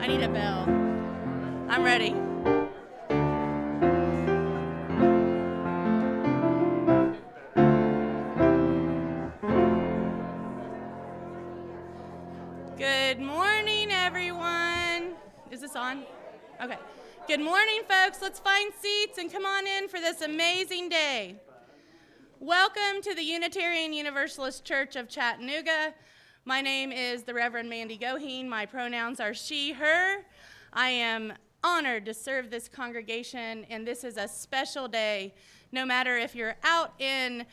I need a bell. I'm ready. Good morning, everyone. Is this on? Okay. Good morning, folks. Let's find seats and come on in for this amazing day. Welcome to the Unitarian Universalist Church of Chattanooga. My name is the Reverend Mandy Goheen. My pronouns are she, her. I am honored to serve this congregation, and this is a special day. No matter if you're out in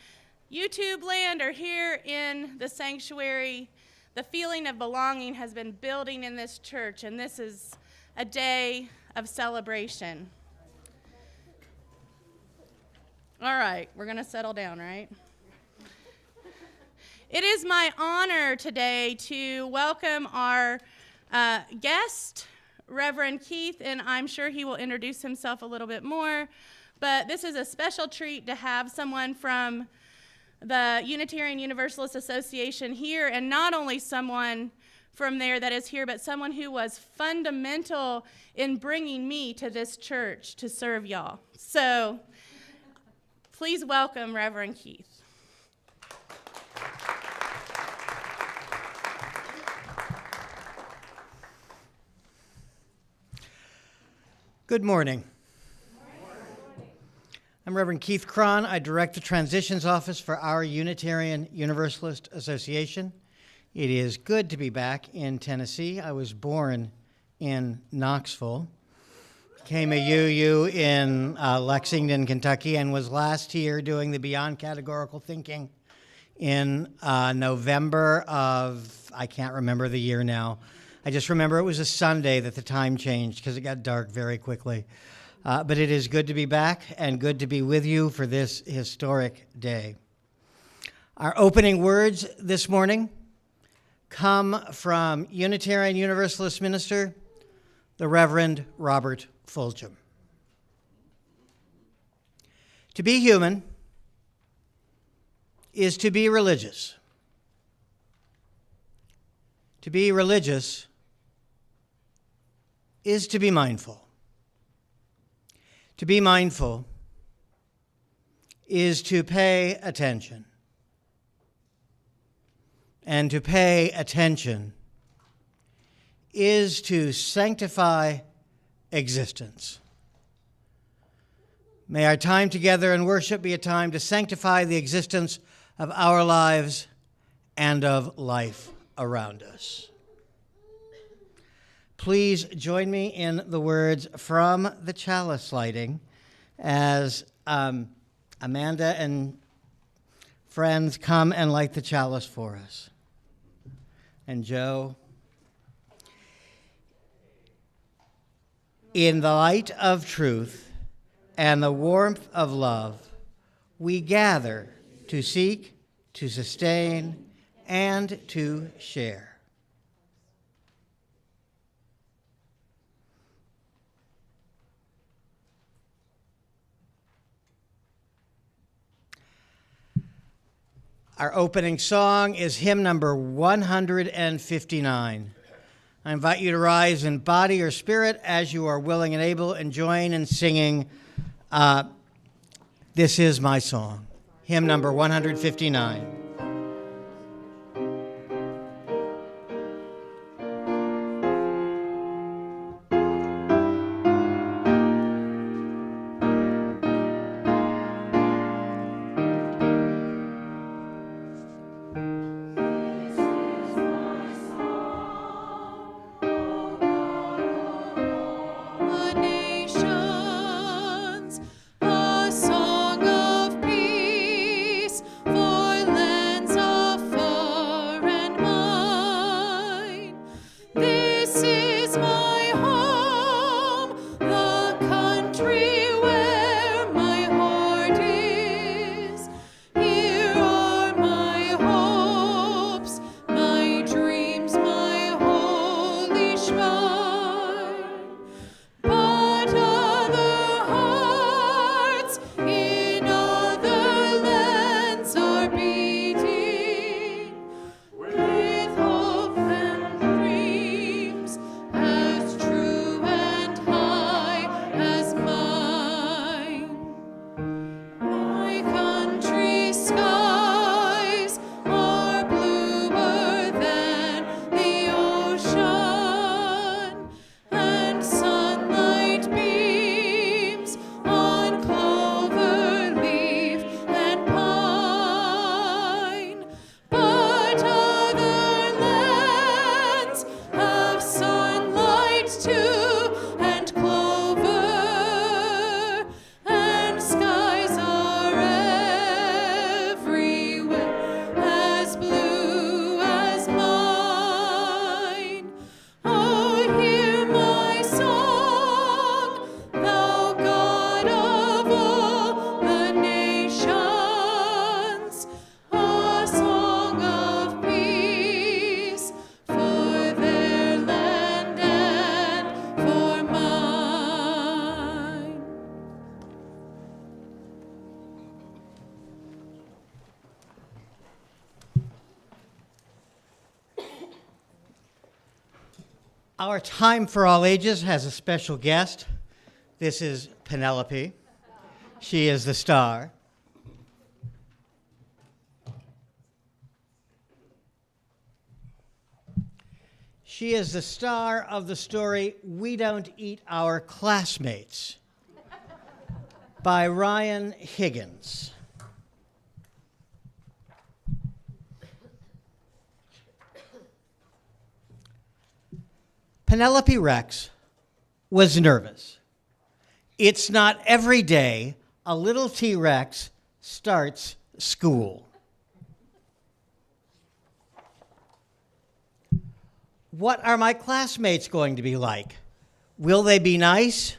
YouTube land or here in the sanctuary, the feeling of belonging has been building in this church, and this is a day of celebration. All right, we're going to settle down, right? It is my honor today to welcome our guest, Reverend Keith, and I'm sure he will introduce himself a little bit more, but this is a special treat to have someone from the Unitarian Universalist Association here, and not only someone from there that is here, but someone who was fundamental in bringing me to this church to serve y'all. So please welcome Reverend Keith. Good morning. I'm Reverend Keith Cron. I direct the Transitions Office for our Unitarian Universalist Association. It is good to be back in Tennessee. I was born in Knoxville, became a UU in Lexington, Kentucky, and was last here doing the Beyond Categorical Thinking in November of, I can't remember the year now. I just remember it was a Sunday that the time changed because it got dark very quickly. But it is good to be back and good to be with you for this historic day. Our opening words this morning come from Unitarian Universalist minister, the Reverend Robert Fulgham. To be human is to be religious. To be religious is to be mindful. To be mindful is to pay attention. And to pay attention is to sanctify existence. May our time together in worship be a time to sanctify the existence of our lives and of life around us. Please join me in the words from the chalice lighting as Amanda and friends come and light the chalice for us. And Joe, in the light of truth and the warmth of love, we gather to seek, to sustain, and to share. Our opening song is hymn number 159. I invite you to rise in body or spirit as you are willing and able and join in singing This Is My Song, hymn number 159. Our Time for All Ages has a special guest. This is Penelope. She is the star. She is the star of the story We Don't Eat Our Classmates by Ryan Higgins. Penelope Rex was nervous. It's not every day a little T-Rex starts school. What are my classmates going to be like? Will they be nice?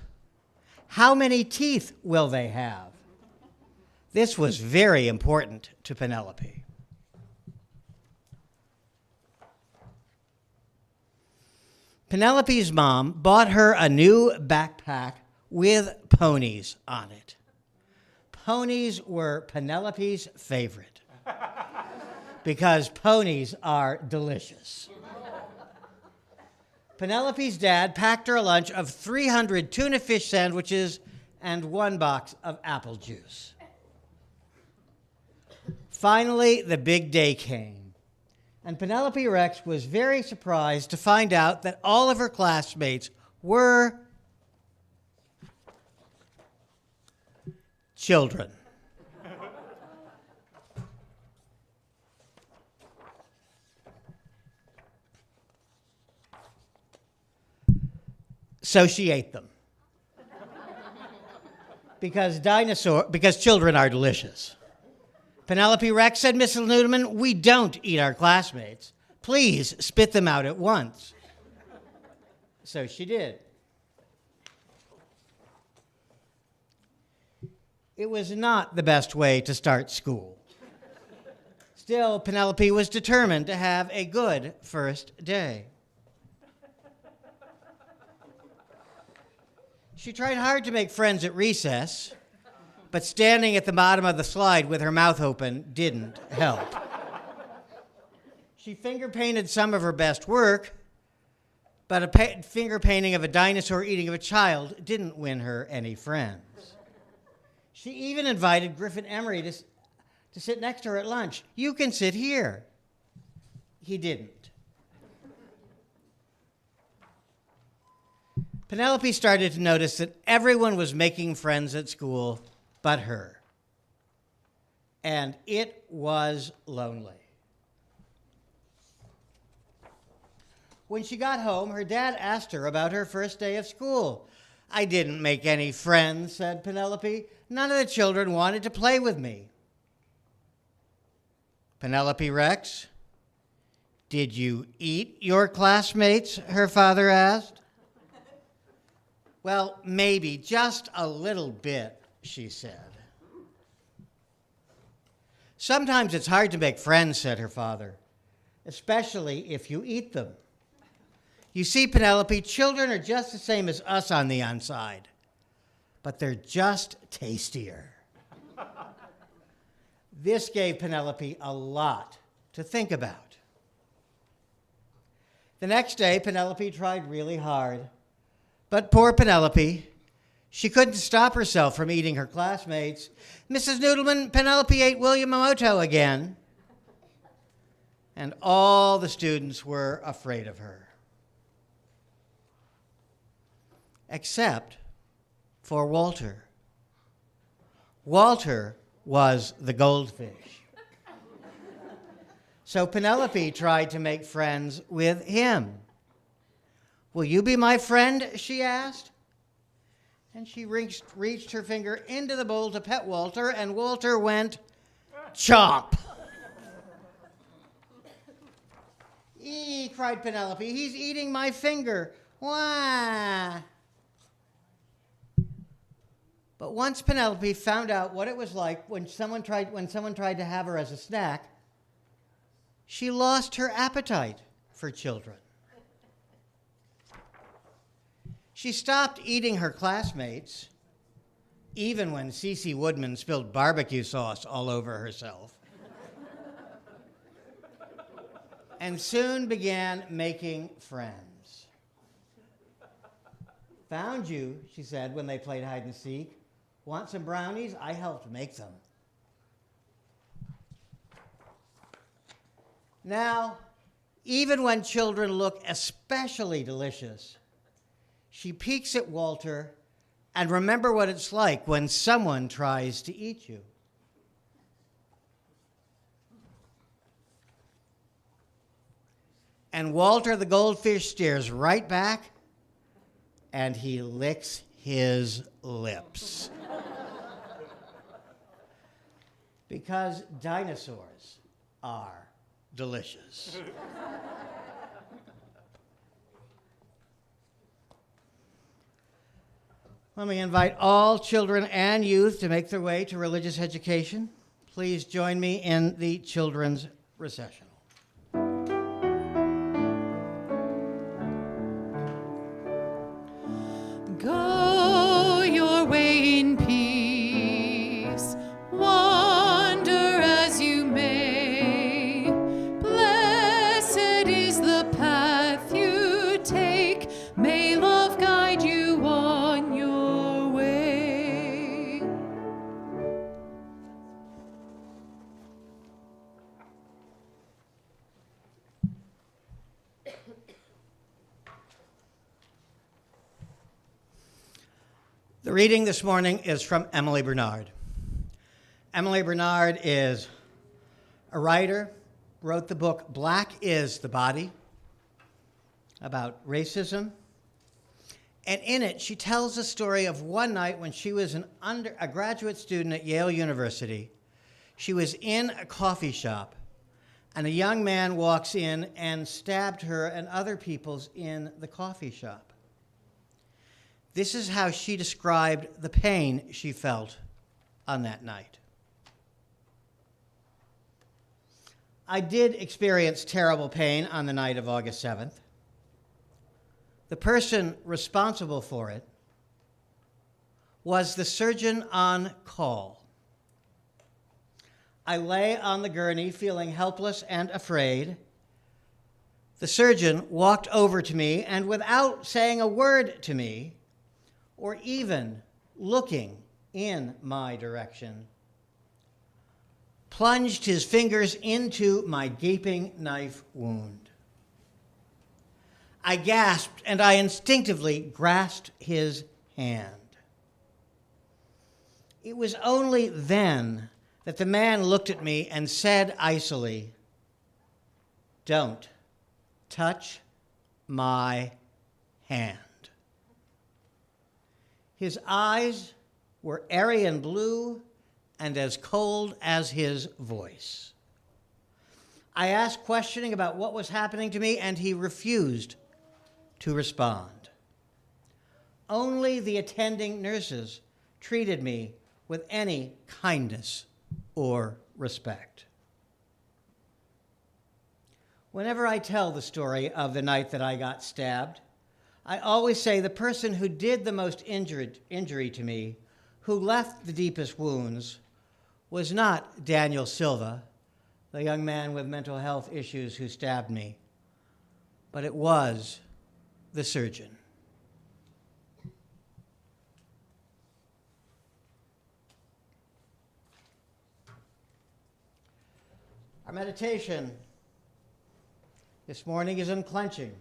How many teeth will they have? This was very important to Penelope. Penelope's mom bought her a new backpack with ponies on it. Ponies were Penelope's favorite because ponies are delicious. Penelope's dad packed her a lunch of 300 tuna fish sandwiches and 1 box of apple juice. Finally, the big day came. And Penelope Rex was very surprised to find out that all of her classmates were children. So she ate them. Because children are delicious. Penelope Rex said, "Mrs. Nudelman, we don't eat our classmates. Please spit them out at once." So she did. It was not the best way to start school. Still, Penelope was determined to have a good first day. She tried hard to make friends at recess, but standing at the bottom of the slide with her mouth open didn't help. She finger painted some of her best work, but a finger painting of a dinosaur eating of a child didn't win her any friends. She even invited Griffin Emery to sit next to her at lunch. "You can sit here." He didn't. Penelope started to notice that everyone was making friends at school but her. And it was lonely. When she got home, her dad asked her about her first day of school. "I didn't make any friends," said Penelope. "None of the children wanted to play with me." "Penelope Rex, did you eat your classmates?" her father asked. "Well, maybe, just a little bit," she said. "Sometimes it's hard to make friends," said her father, "especially if you eat them. You see, Penelope, children are just the same as us on the inside, but they're just tastier." This gave Penelope a lot to think about. The next day, Penelope tried really hard, but poor Penelope, she couldn't stop herself from eating her classmates. "Mrs. Nudelman, Penelope ate William Momoto again." And all the students were afraid of her. Except for Walter. Walter was the goldfish. So Penelope tried to make friends with him. "Will you be my friend?" she asked. And she reached her finger into the bowl to pet Walter, and Walter went chomp. "Eee," cried Penelope, "he's eating my finger. Wah!" But once Penelope found out what it was like when someone tried to have her as a snack, she lost her appetite for children. She stopped eating her classmates, even when Cece Woodman spilled barbecue sauce all over herself, and soon began making friends. Found you, she said when they played hide and seek. Want some brownies? I helped make them. Now, even when children look especially delicious, she peeks at Walter and remember what it's like when someone tries to eat you. And Walter the goldfish stares right back and he licks his lips. Because dinosaurs are delicious. Let me invite all children and youth to make their way to religious education. Please join me in the children's recessional. Go your way in peace, wander as you may. Blessed is the path you take. May love guide you on your way. The reading this morning is from Emily Bernard. Emily Bernard is a writer, wrote the book Black is the Body, about racism. And in it, she tells the story of one night when she was a graduate student at Yale University. She was in a coffee shop, and a young man walks in and stabbed her and other people in the coffee shop. This is how she described the pain she felt on that night. I did experience terrible pain on the night of August 7th. The person responsible for it was the surgeon on call. I lay on the gurney feeling helpless and afraid. The surgeon walked over to me and without saying a word to me, or even looking in my direction, plunged his fingers into my gaping knife wound. I gasped and I instinctively grasped his hand. It was only then that the man looked at me and said icily, "Don't touch my hand." His eyes were Aryan blue and as cold as his voice. I asked questioning about what was happening to me, and he refused to respond. Only the attending nurses treated me with any kindness or respect. Whenever I tell the story of the night that I got stabbed, I always say the person who did the most injury to me, who left the deepest wounds, was not Daniel Silva, the young man with mental health issues who stabbed me, but it was the surgeon. Our meditation this morning is unclenching.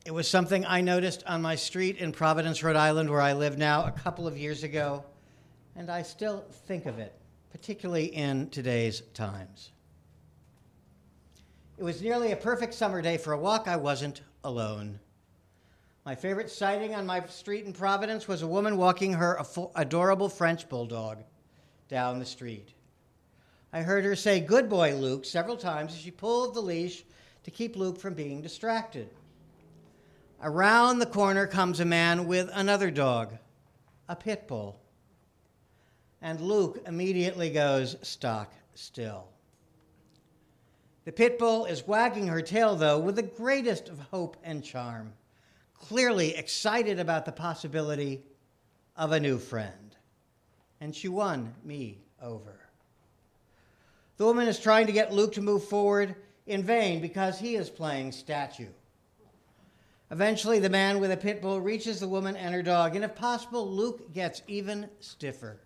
It was something I noticed on my street in Providence, Rhode Island, where I live now, a couple of years ago, and I still think of it, particularly in today's times. It was nearly a perfect summer day for a walk. I wasn't alone. My favorite sighting on my street in Providence was a woman walking her adorable French bulldog down the street. I heard her say, "Good boy, Luke," several times as she pulled the leash to keep Luke from being distracted. Around the corner comes a man with another dog, a pit bull. And Luke immediately goes stock still. The pit bull is wagging her tail, though, with the greatest of hope and charm, clearly excited about the possibility of a new friend. And she won me over. The woman is trying to get Luke to move forward in vain because he is playing statue. Eventually, the man with a pit bull reaches the woman and her dog, and if possible, Luke gets even stiffer.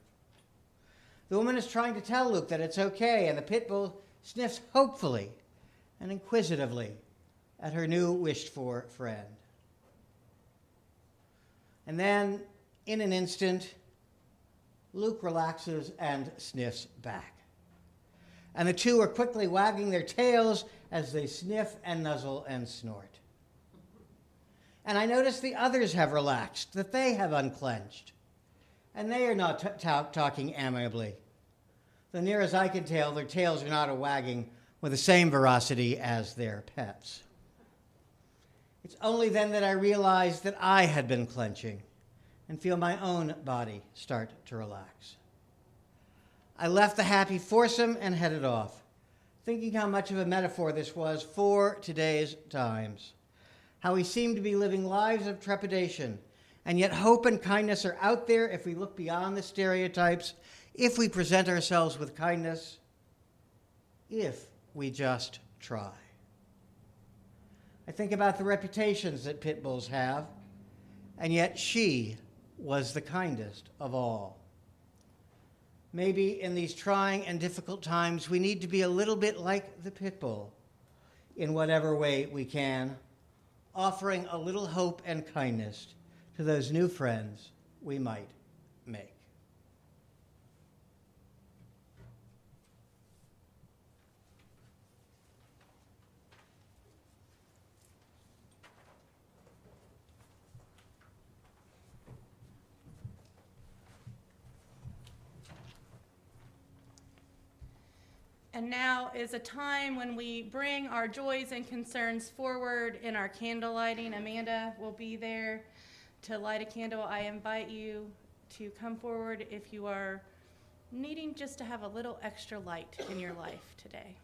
The woman is trying to tell Luke that it's okay, and the pit bull sniffs hopefully and inquisitively at her new wished-for friend. And then, in an instant, Luke relaxes and sniffs back. And the two are quickly wagging their tails as they sniff and nuzzle and snort. And I notice the others have relaxed, that they have unclenched. And they are not talking amiably. Though near as I can tell, their tails are not wagging with the same veracity as their pets. It's only then that I realize that I had been clenching and feel my own body start to relax. I left the happy foursome and headed off, thinking how much of a metaphor this was for today's times. How we seem to be living lives of trepidation, and yet hope and kindness are out there if we look beyond the stereotypes, if we present ourselves with kindness, if we just try. I think about the reputations that pit bulls have, and yet she was the kindest of all. Maybe in these trying and difficult times, we need to be a little bit like the pit bull in whatever way we can, offering a little hope and kindness to those new friends we might make. And now is a time when we bring our joys and concerns forward in our candle lighting. Amanda will be there to light a candle. I invite you to come forward if you are needing just to have a little extra light in your life today.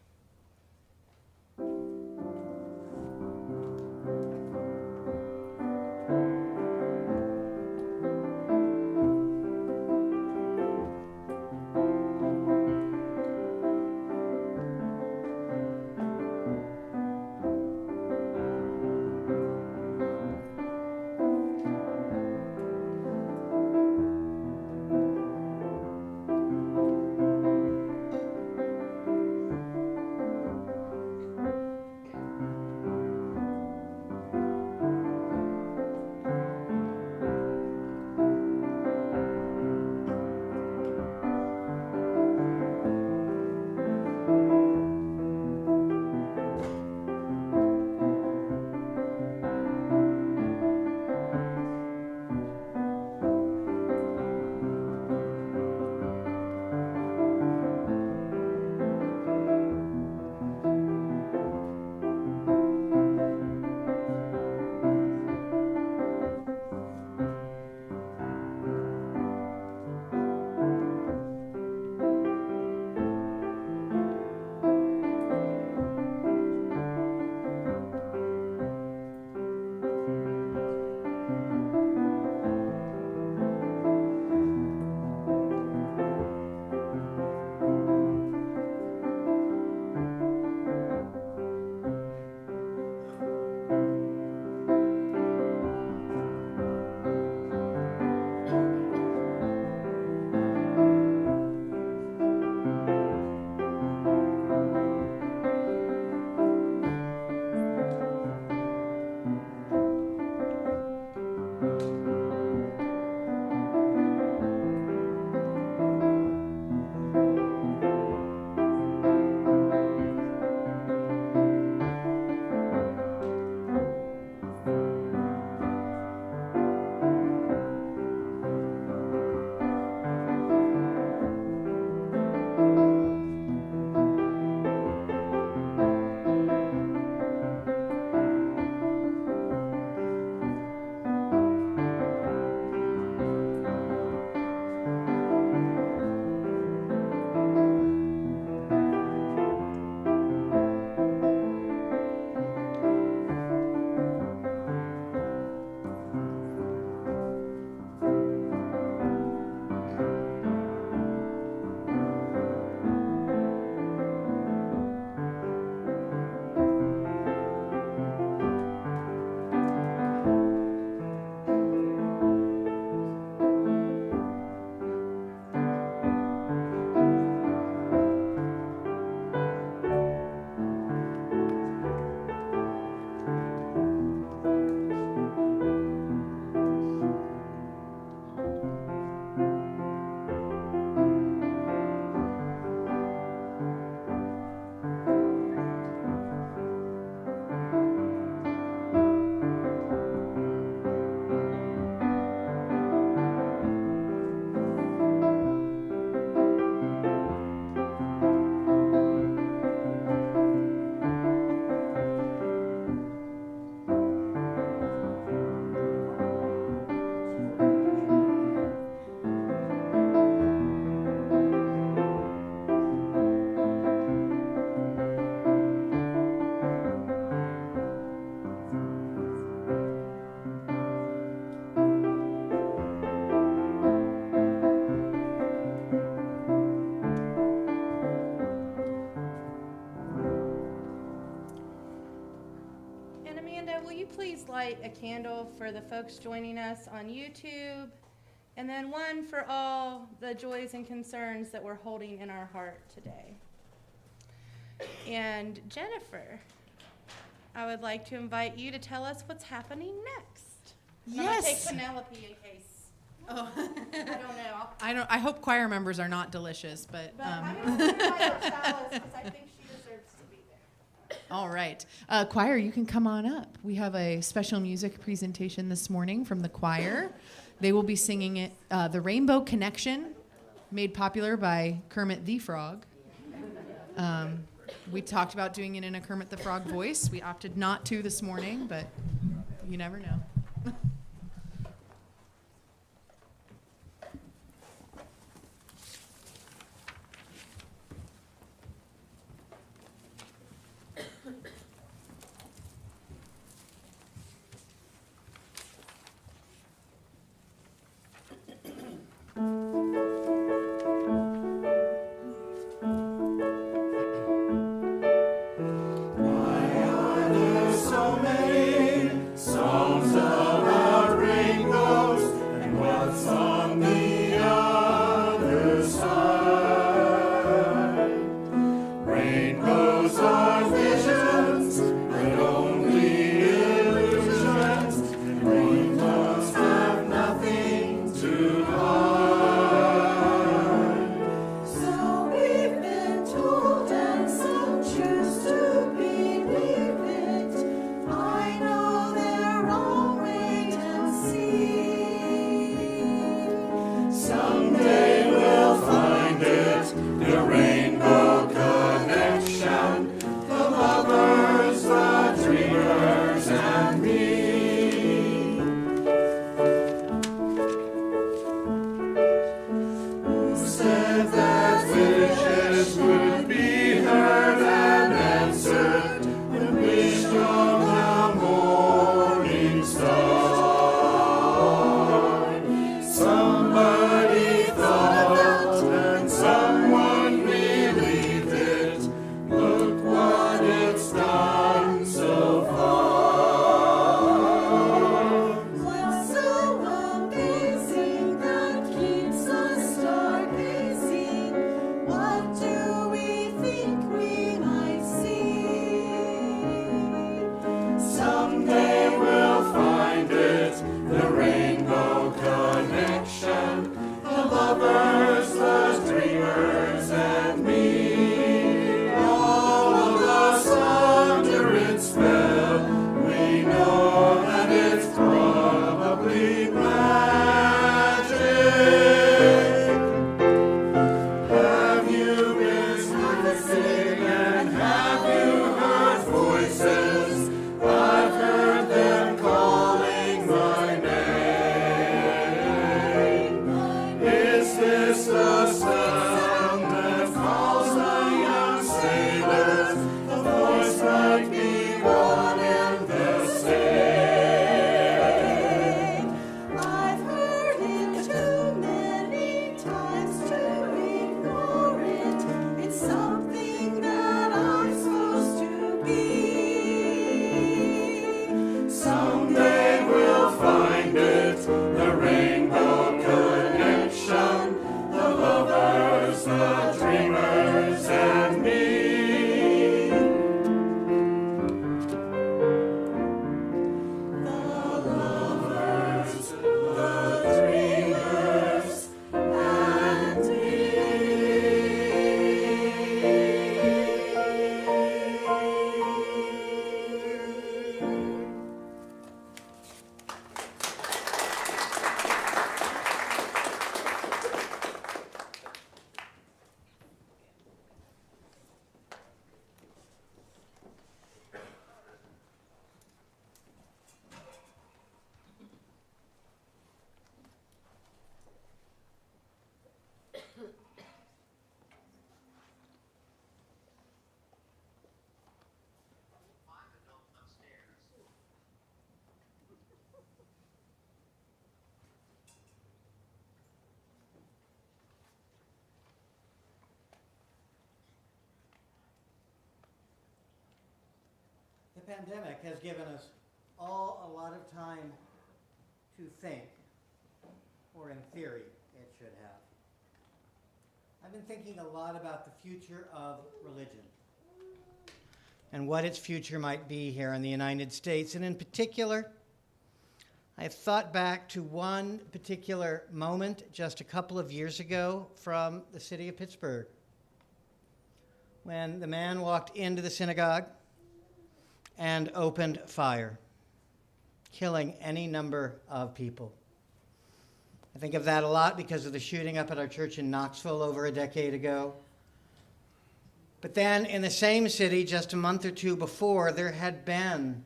will you please light a candle for the folks joining us on YouTube, and then one for all the joys and concerns that we're holding in our heart today. And Jennifer, I would like to invite you to tell us what's happening next. Yes. I'm going to take Penelope in case. Oh. I don't know. I hope choir members are not delicious, but. I'm going to invite Chalice because I think she deserves to be there. All right. Choir, you can come on up. We have a special music presentation this morning from the choir. They will be singing it, The Rainbow Connection, made popular by Kermit the Frog. We talked about doing it in a Kermit the Frog voice. We opted not to this morning, but you never know. The pandemic has given us all lot of time to think, or in theory, it should have. I've been thinking a lot about the future of religion and what its future might be here in the United States. And in particular, I've thought back to one particular moment just a couple of years ago from the city of Pittsburgh, when the man walked into the synagogue and opened fire, killing any number of people. I think of that a lot because of the shooting up at our church in Knoxville over a decade ago. But then in the same city, just a month or two before, there had been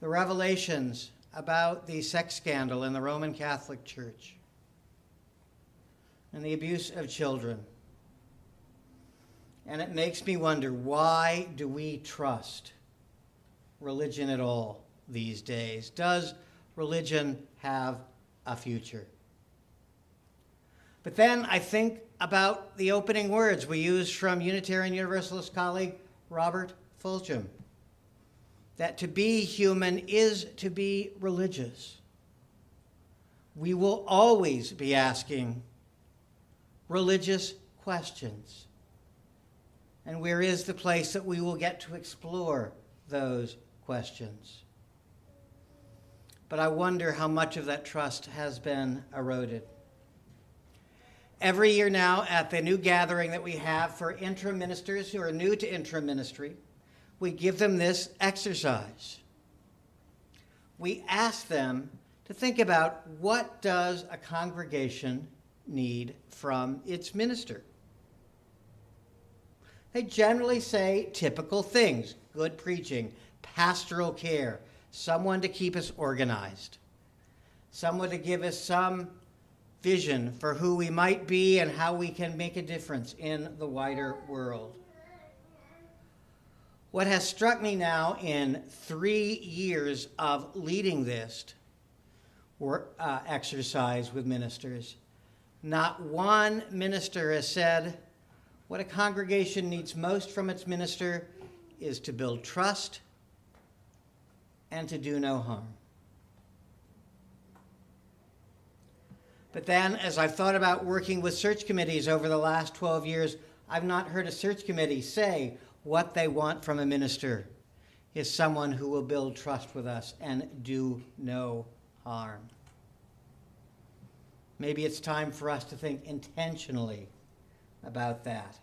the revelations about the sex scandal in the Roman Catholic Church and the abuse of children. And it makes me wonder, why do we trust religion at all these days? Does religion have a future? But then I think about the opening words we used from Unitarian Universalist colleague Robert Fulgham, that to be human is to be religious. We will always be asking religious questions. And where is the place that we will get to explore those questions? But I wonder how much of that trust has been eroded. Every year now at the new gathering that we have for interim ministers who are new to interim ministry, we give them this exercise. We ask them to think about, what does a congregation need from its minister? They generally say typical things: good preaching, pastoral care, someone to keep us organized, someone to give us some vision for who we might be and how we can make a difference in the wider world. What has struck me now in 3 years of leading this exercise with ministers, not one minister has said what a congregation needs most from its minister is to build trust and to do no harm. But then, as I've thought about working with search committees over the last 12 years, I've not heard a search committee say what they want from a minister is someone who will build trust with us and do no harm. Maybe it's time for us to think intentionally about that.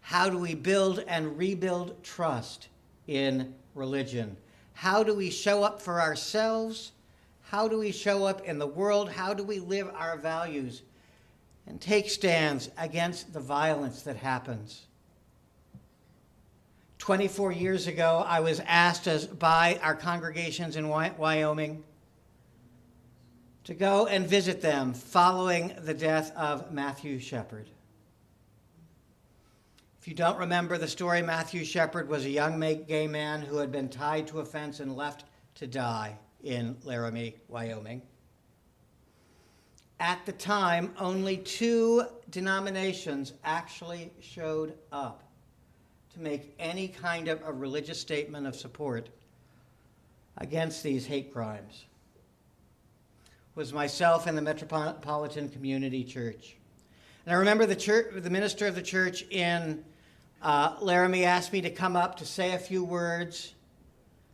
How do we build and rebuild trust in religion? How do we show up for ourselves? How do we show up in the world? How do we live our values and take stands against the violence that happens? 24 years ago, I was asked by our congregations in Wyoming to go and visit them following the death of Matthew Shepard. If you don't remember the story, Matthew Shepard was a young gay man who had been tied to a fence and left to die in Laramie, Wyoming. At the time, only 2 denominations actually showed up to make any kind of a religious statement of support against these hate crimes. It was myself and the Metropolitan Community Church. And I remember the minister of the church in Laramie asked me to come up to say a few words,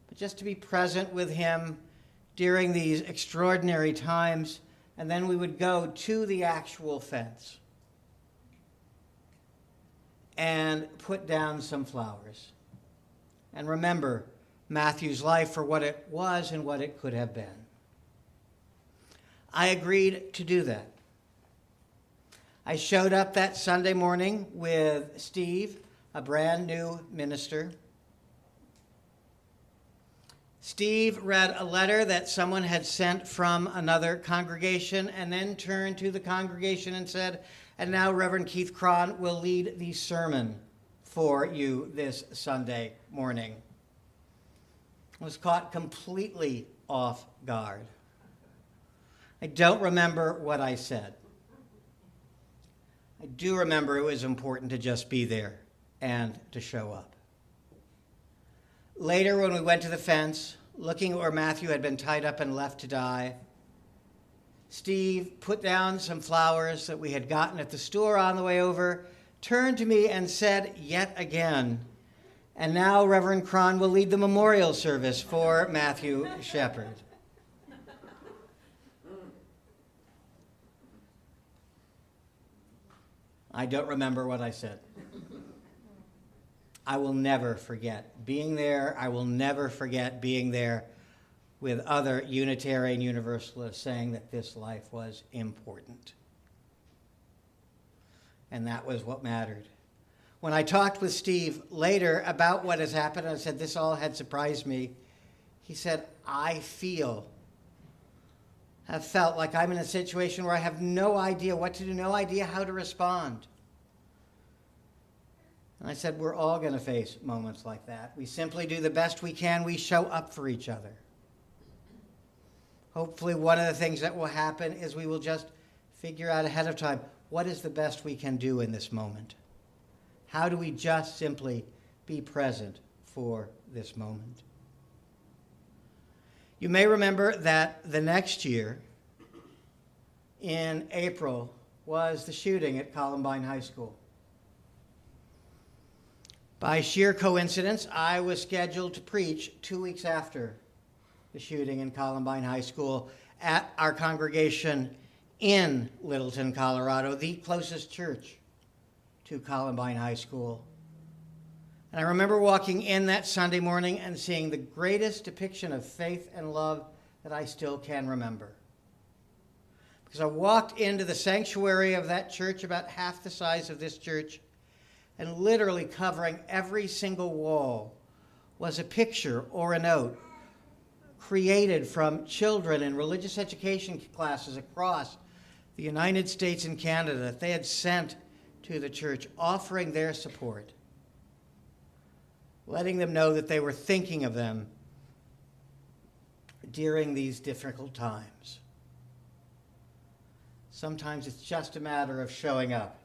but just to be present with him during these extraordinary times, and then we would go to the actual fence and put down some flowers and remember Matthew's life for what it was and what it could have been. I agreed to do that. I showed up that Sunday morning with Steve, a brand new minister. Steve read a letter that someone had sent from another congregation and then turned to the congregation and said, "And now Reverend Keith Cron will lead the sermon for you this Sunday morning." I was caught completely off guard. I don't remember what I said. I do remember it was important to just be there and to show up. Later, when we went to the fence, looking at where Matthew had been tied up and left to die. Steve put down some flowers that we had gotten at the store on the way over, turned to me and said yet again, "And now Reverend Cron will lead the memorial service for Matthew Shepard." I don't remember what I said. I will never forget being there. I will never forget being there with other Unitarian Universalists saying that this life was important. And that was what mattered. When I talked with Steve later about what has happened, I said this all had surprised me. He said, I have felt like I'm in a situation where I have no idea what to do, no idea how to respond. And I said, we're all going to face moments like that. We simply do the best we can. We show up for each other. Hopefully one of the things that will happen is we will just figure out ahead of time, what is the best we can do in this moment? How do we just simply be present for this moment? You may remember that the next year, in April, was the shooting at Columbine High School. By sheer coincidence, I was scheduled to preach 2 weeks after the shooting in Columbine High School at our congregation in Littleton, Colorado, the closest church to Columbine High School. And I remember walking in that Sunday morning and seeing the greatest depiction of faith and love that I still can remember. Because I walked into the sanctuary of that church, about half the size of this church, and literally covering every single wall was a picture or a note created from children in religious education classes across the United States and Canada that they had sent to the church, offering their support, letting them know that they were thinking of them during these difficult times. Sometimes it's just a matter of showing up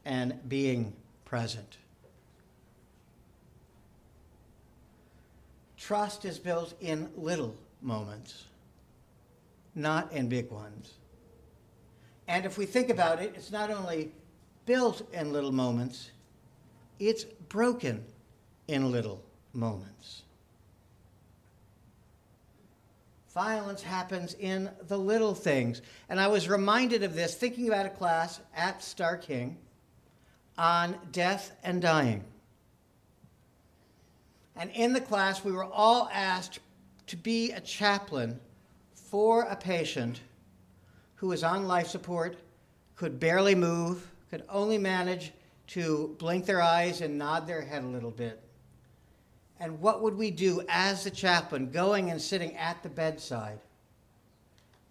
and being present. Trust is built in little moments, not in big ones. And if we think about it, it's not only built in little moments, it's broken in little moments. Violence happens in the little things. And I was reminded of this thinking about a class at Star King on death and dying. And in the class, we were all asked to be a chaplain for a patient who was on life support, could barely move, could only manage to blink their eyes and nod their head a little bit. And what would we do as the chaplain going and sitting at the bedside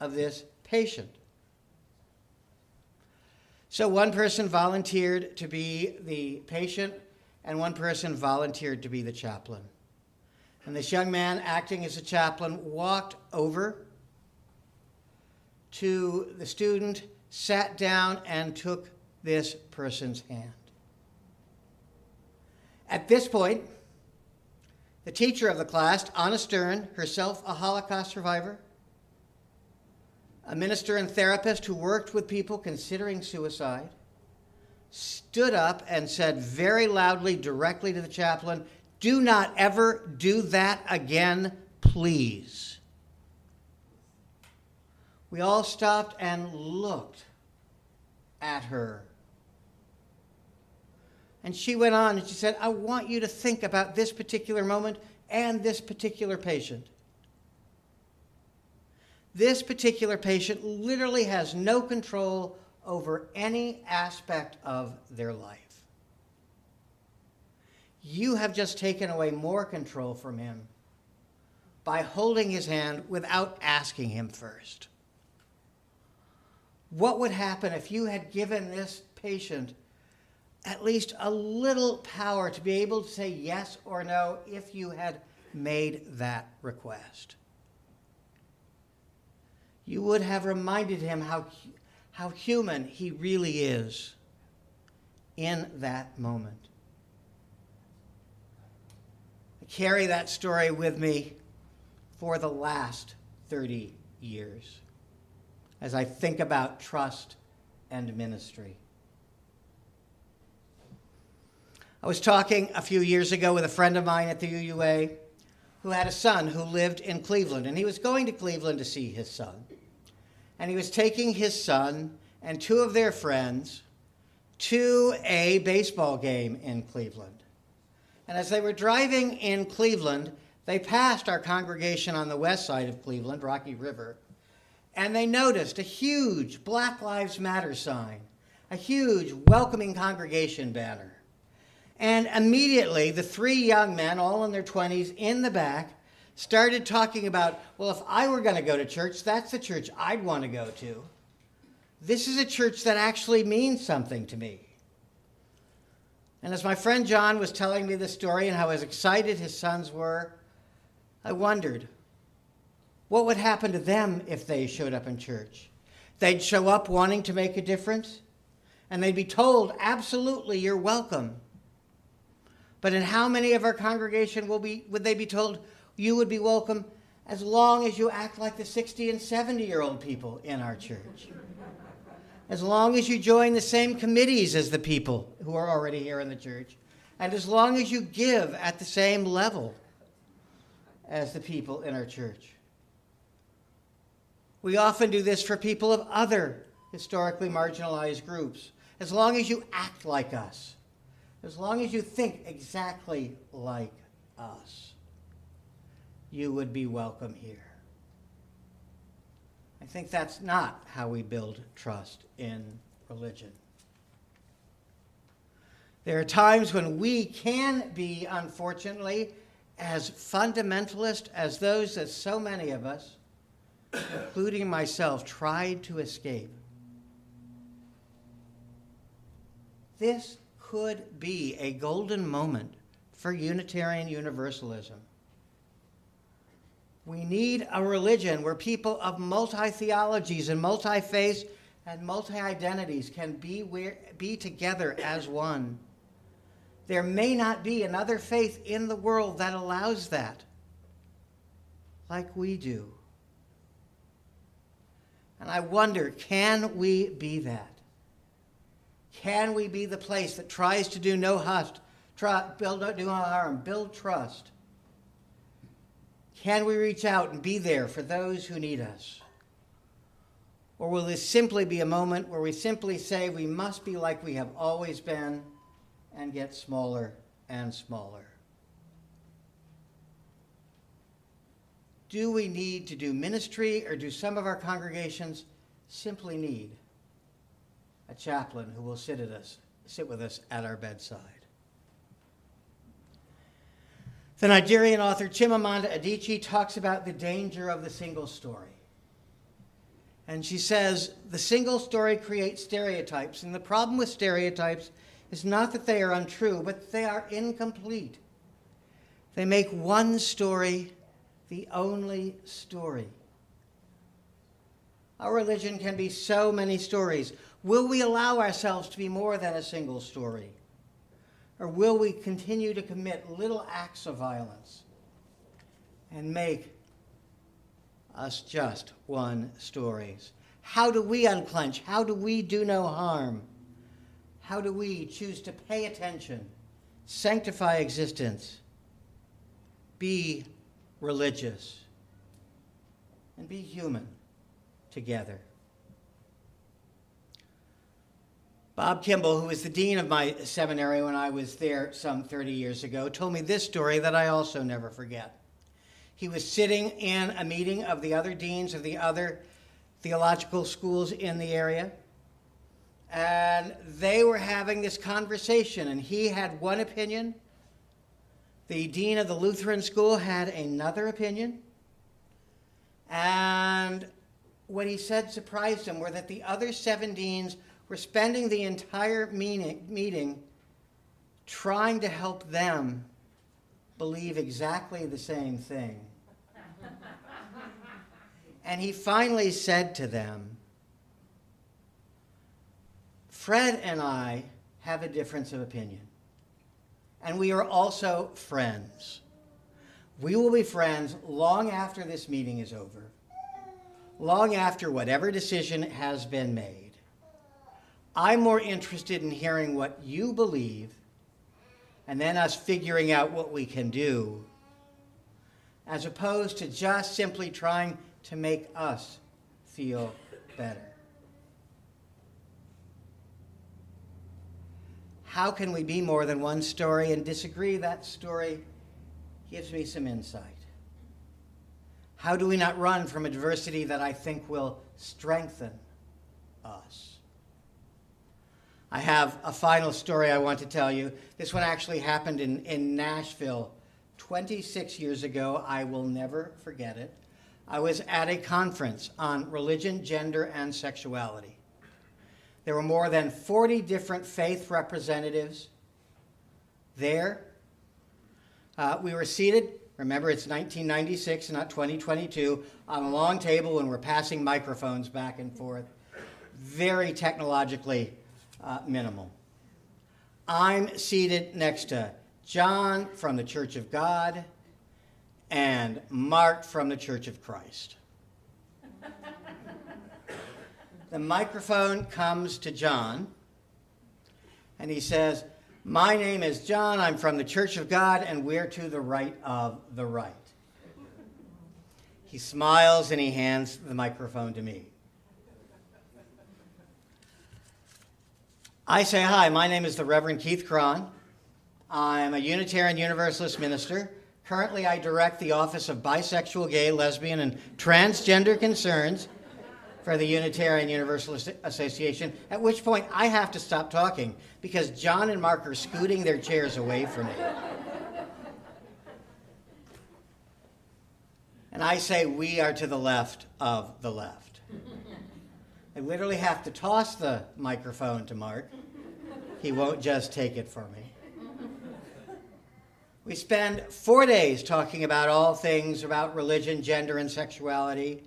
of this patient? So one person volunteered to be the patient, and one person volunteered to be the chaplain. And this young man, acting as a chaplain, walked over to the student, sat down, and took this person's hand. At this point, the teacher of the class, Anna Stern, herself a Holocaust survivor, a minister and therapist who worked with people considering suicide, stood up and said very loudly, directly to the chaplain, "Do not ever do that again, please." We all stopped and looked at her. And she went on and she said, "I want you to think about this particular moment and this particular patient. This particular patient literally has no control over any aspect of their life. You have just taken away more control from him by holding his hand without asking him first. What would happen if you had given this patient at least a little power to be able to say yes or no if you had made that request? You would have reminded him how human he really is in that moment. I carry that story with me for the last 30 years as I think about trust and ministry. I was talking a few years ago with a friend of mine at the UUA who had a son who lived in Cleveland, and he was going to Cleveland to see his son. And he was taking his son and two of their friends to a baseball game in Cleveland. And as they were driving in Cleveland, they passed our congregation on the west side of Cleveland, Rocky River, and they noticed a huge Black Lives Matter sign, a huge welcoming congregation banner. And immediately, the three young men, all in their 20s, in the back, started talking about, well, if I were going to go to church, that's the church I'd want to go to. This is a church that actually means something to me. And as my friend John was telling me the story and how excited his sons were, I wondered, what would happen to them if they showed up in church? They'd show up wanting to make a difference, and they'd be told, absolutely, you're welcome. But in how many of our congregation would they be told, you would be welcome as long as you act like the 60 and 70-year-old people in our church? As long as you join the same committees as the people who are already here in the church, and as long as you give at the same level as the people in our church. We often do this for people of other historically marginalized groups. As long as you act like us, as long as you think exactly like us, you would be welcome here. I think that's not how we build trust in religion. There are times when we can be, unfortunately, as fundamentalist as those that so many of us, including myself, tried to escape. This could be a golden moment for Unitarian Universalism. We need a religion where people of multi-theologies and multi-faiths and multi-identities can be together as one. There may not be another faith in the world that allows that, like we do. And I wonder, can we be that? Can we be the place that tries to do no harm, build trust? Can we reach out and be there for those who need us? Or will this simply be a moment where we simply say we must be like we have always been and get smaller and smaller? Do we need to do ministry, or do some of our congregations simply need a chaplain who will sit with us at our bedside? The Nigerian author Chimamanda Adichie talks about the danger of the single story. And she says, the single story creates stereotypes, and the problem with stereotypes is not that they are untrue, but they are incomplete. They make one story the only story. Our religion can be so many stories. Will we allow ourselves to be more than a single story? Or will we continue to commit little acts of violence and make us just one story? How do we unclench? How do we do no harm? How do we choose to pay attention, sanctify existence, be religious, and be human together? Bob Kimball, who was the dean of my seminary when I was there some 30 years ago, told me this story that I also never forget. He was sitting in a meeting of the other deans of the other theological schools in the area, and they were having this conversation, and he had one opinion. The dean of the Lutheran school had another opinion, and what he said surprised him were that the other 7 deans were spending the entire meeting trying to help them believe exactly the same thing. And he finally said to them, Fred and I have a difference of opinion, and we are also friends. We will be friends long after this meeting is over, long after whatever decision has been made. I'm more interested in hearing what you believe and then us figuring out what we can do, as opposed to just simply trying to make us feel better. How can we be more than one story and disagree? That story gives me some insight. How do we not run from a diversity that I think will strengthen us? I have a final story I want to tell you. This one actually happened in Nashville 26 years ago. I will never forget it. I was at a conference on religion, gender, and sexuality. There were more than 40 different faith representatives there. We were seated, remember it's 1996, not 2022, on a long table and we're passing microphones back and forth. Very technologically minimal. I'm seated next to John from the Church of God and Mark from the Church of Christ. The microphone comes to John, and he says, "My name is John, I'm from the Church of God, and we're to the right of the right." He smiles and he hands the microphone to me. I say, "Hi, my name is the Reverend Keith Cron. I'm a Unitarian Universalist minister. Currently, I direct the Office of Bisexual, Gay, Lesbian, and Transgender Concerns for the Unitarian Universalist Association," at which point I have to stop talking because John and Mark are scooting their chairs away from me. And I say, "We are to the left of the left." I literally have to toss the microphone to Mark. He won't just take it from me. We spend 4 days talking about all things about religion, gender, and sexuality.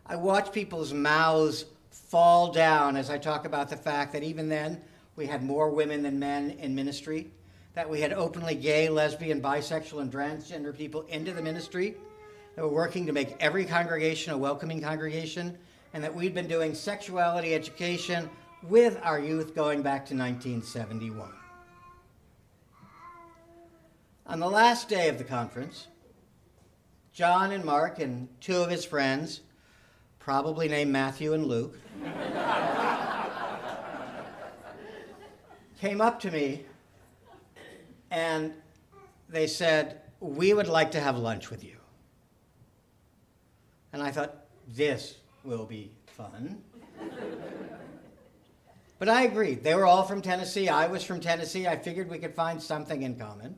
I watch people's mouths fall down as I talk about the fact that even then we had more women than men in ministry, that we had openly gay, lesbian, bisexual, and transgender people into the ministry, that we're working to make every congregation a welcoming congregation, and that we'd been doing sexuality education with our youth going back to 1971. On the last day of the conference, John and Mark and two of his friends, probably named Matthew and Luke, came up to me and they said, "We would like to have lunch with you." And I thought, this will be fun. But I agreed. They were all from Tennessee. I was from Tennessee. I figured we could find something in common.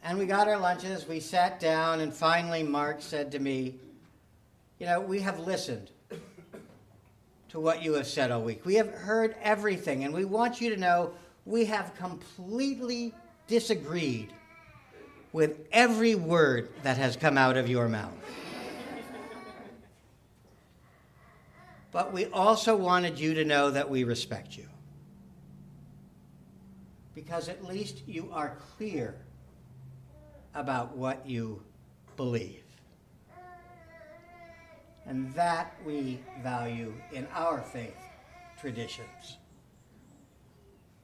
And we got our lunches. We sat down, and finally Mark said to me, "You know, we have listened to what you have said all week. We have heard everything, and we want you to know we have completely disagreed with every word that has come out of your mouth. But we also wanted you to know that we respect you, because at least you are clear about what you believe. And that we value in our faith traditions.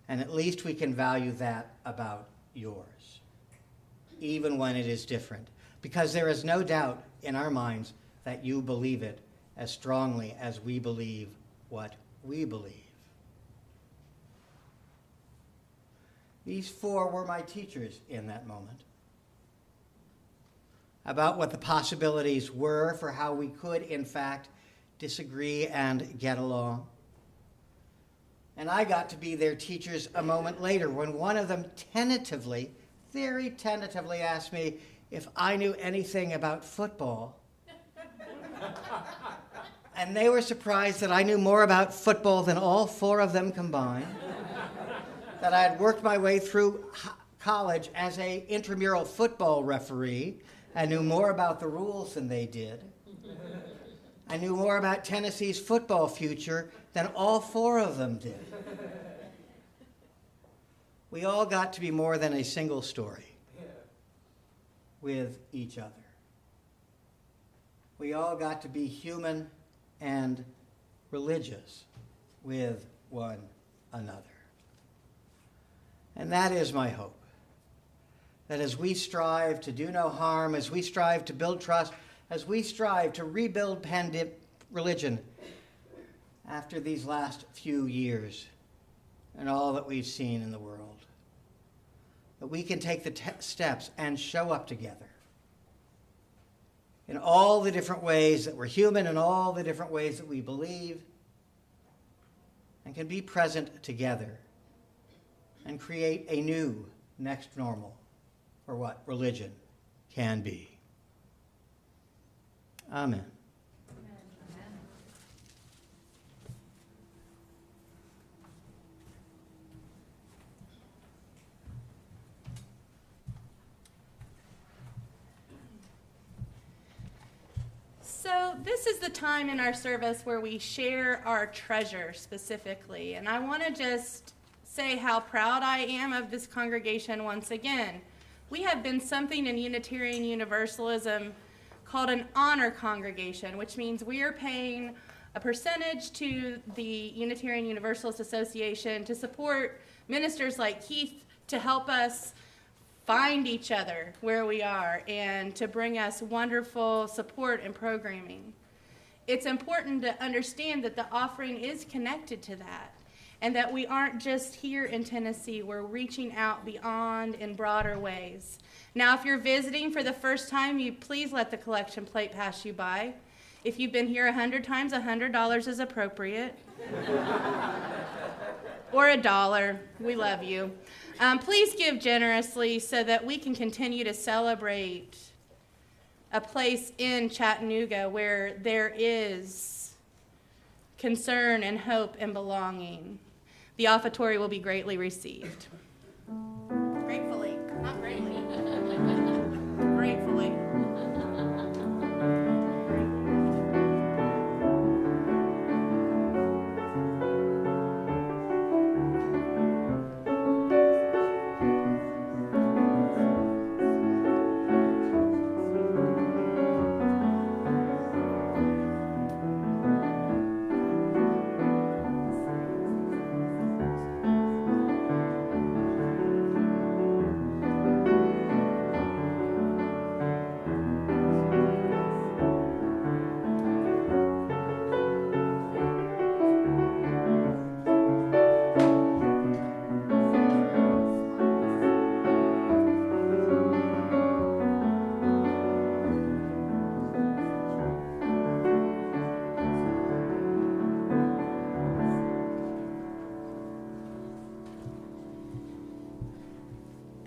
And at least we can value that about yours, even when it is different, because there is no doubt in our minds that you believe it as strongly as we believe what we believe." These four were my teachers in that moment, about what the possibilities were for how we could, in fact, disagree and get along. And I got to be their teachers a moment later when one of them tentatively, very tentatively asked me if I knew anything about football. And they were surprised that I knew more about football than all four of them combined, that I had worked my way through college as an intramural football referee. I knew more about the rules than they did. I knew more about Tennessee's football future than all four of them did. We all got to be more than a single story. with each other. We all got to be human and religious with one another. And that is my hope, that as we strive to do no harm, as we strive to build trust, as we strive to rebuild religion after these last few years and all that we've seen in the world, that we can take the steps and show up together in all the different ways that we're human, in all the different ways that we believe, and can be present together and create a new next normal for what religion can be. Amen. So this is the time in our service where we share our treasure specifically. And I want to just say how proud I am of this congregation once again. We have been something in Unitarian Universalism called an honor congregation, which means we are paying a percentage to the Unitarian Universalist Association to support ministers like Keith to help us find each other where we are and to bring us wonderful support and programming. It's important to understand that the offering is connected to that and that we aren't just here in Tennessee, we're reaching out beyond in broader ways. Now, if you're visiting for the first time, you please let the collection plate pass you by. If you've been here 100 times, $100 is appropriate. Or $1. We love you. Please give generously so that we can continue to celebrate a place in Chattanooga where there is concern and hope and belonging. The offertory will be greatly received. Gratefully, not greatly. Gratefully.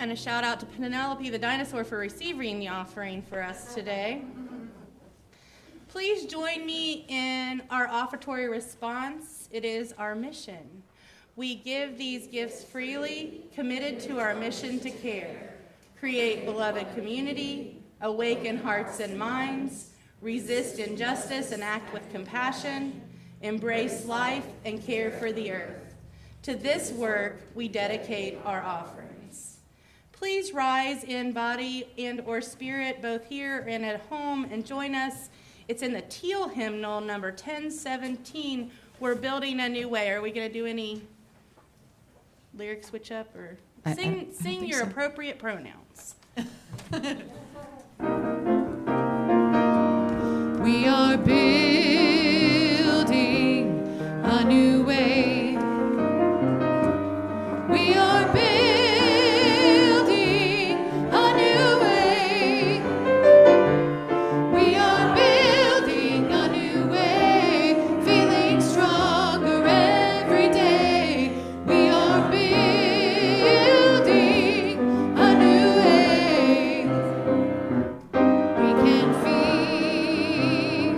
And a shout out to Penelope the dinosaur for receiving the offering for us today. Please join me in our offertory response. It is our mission. We give these gifts freely, committed to our mission to care, create beloved community, awaken hearts and minds, resist injustice and act with compassion, embrace life and care for the earth. To this work, we dedicate our offerings. Please rise in body and or spirit, both here and at home, and join us. It's in the teal hymnal, number 1017. We're building a new way. Are we going to do any lyric switch up or sing your appropriate pronouns? We are building a new way. We are building a new way. We are building a new way, feeling stronger every day. We are building a new way. We can feel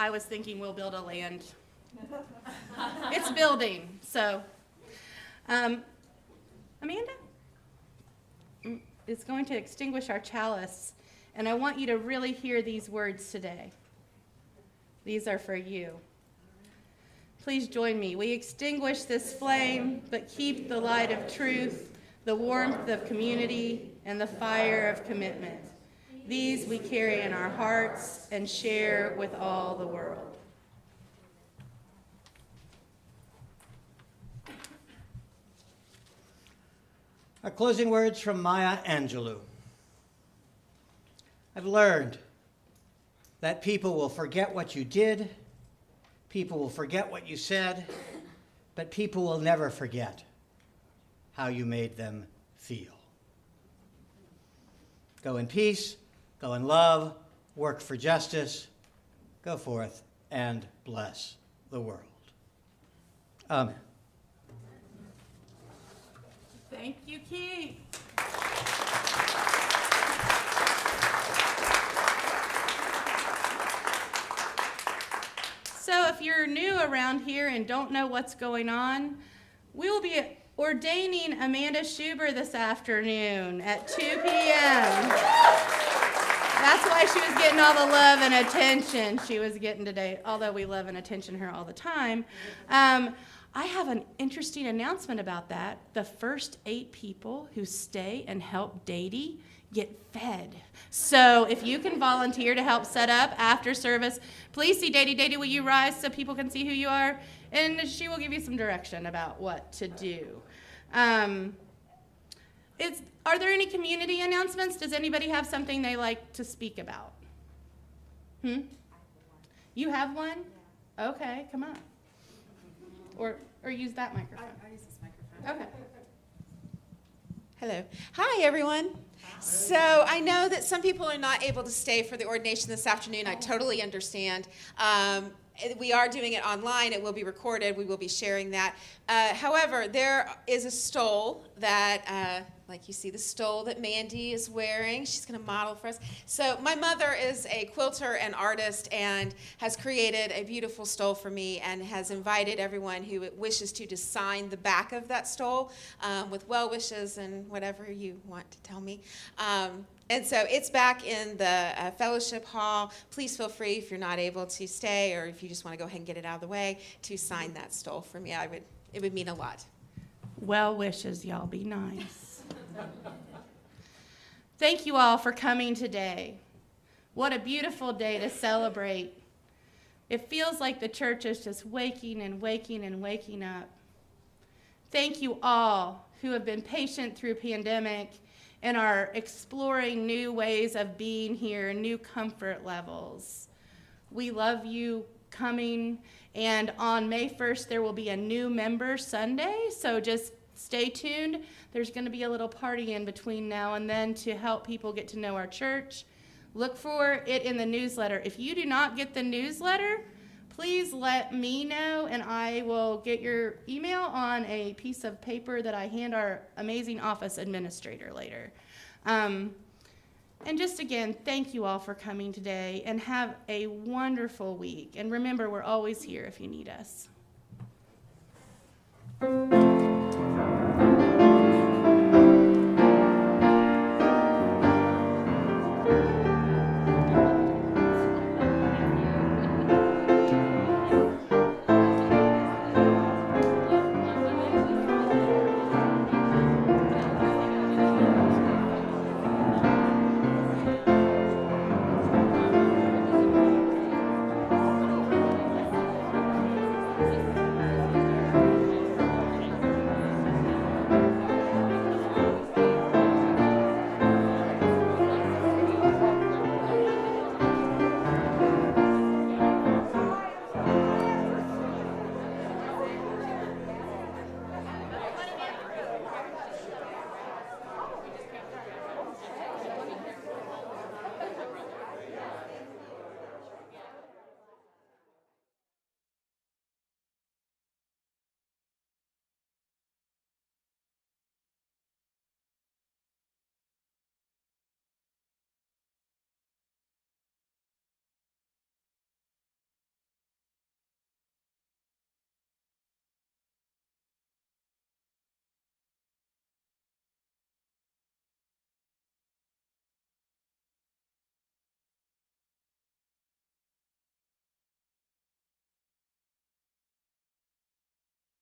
I was thinking we'll build a land. It's building, so. Amanda is going to extinguish our chalice, and I want you to really hear these words today. These are for you. Please join me. We extinguish this flame, but keep the light of truth, the warmth of community, and the fire of commitment. These we carry in our hearts and share with all the world. Our closing words from Maya Angelou. I've learned that people will forget what you did, people will forget what you said, but people will never forget how you made them feel. Go in peace, go in love, work for justice, go forth and bless the world. Amen. Thank you, Keith. So if you're new around here and don't know what's going on, we will be ordaining Amanda Schuber this afternoon at 2 p.m. That's why she was getting all the love and attention she was getting today, although we love and attention her all the time. I have an interesting announcement about that. The first 8 people who stay and help Dadey get fed. So if you can volunteer to help set up after service, please see Dadey. Dadey, will you rise so people can see who you are? And she will give you some direction about what to do. Are there any community announcements? Does anybody have something they like to speak about? You have one? Okay, come on. Or use that microphone. I use this microphone. Okay. Hello. Hi, everyone. So I know that some people are not able to stay for the ordination this afternoon. I totally understand. We are doing it online. It will be recorded. We will be sharing that. However, there is a stole that, like you see the stole that Mandy is wearing. She's going to model for us. So my mother is a quilter and artist and has created a beautiful stole for me and has invited everyone who wishes to sign the back of that stole with well wishes and whatever you want to tell me. And so it's back in the fellowship hall. Please feel free, if you're not able to stay or if you just want to go ahead and get it out of the way, to sign that stole for me. It would mean a lot. Well wishes, y'all. Be nice. Thank you all for coming today. What a beautiful day to celebrate. It feels like the church is just waking and waking and waking up. Thank you all who have been patient through pandemic and are exploring new ways of being here, new comfort levels. We love you coming, and on May 1st there will be a new member Sunday, so just stay tuned. There's going to be a little party in between now and then to help people get to know our church. Look for it in the newsletter. If you do not get the newsletter, please let me know, and I will get your email on a piece of paper that I hand our amazing office administrator later. And just again, thank you all for coming today, and have a wonderful week. And remember, we're always here if you need us.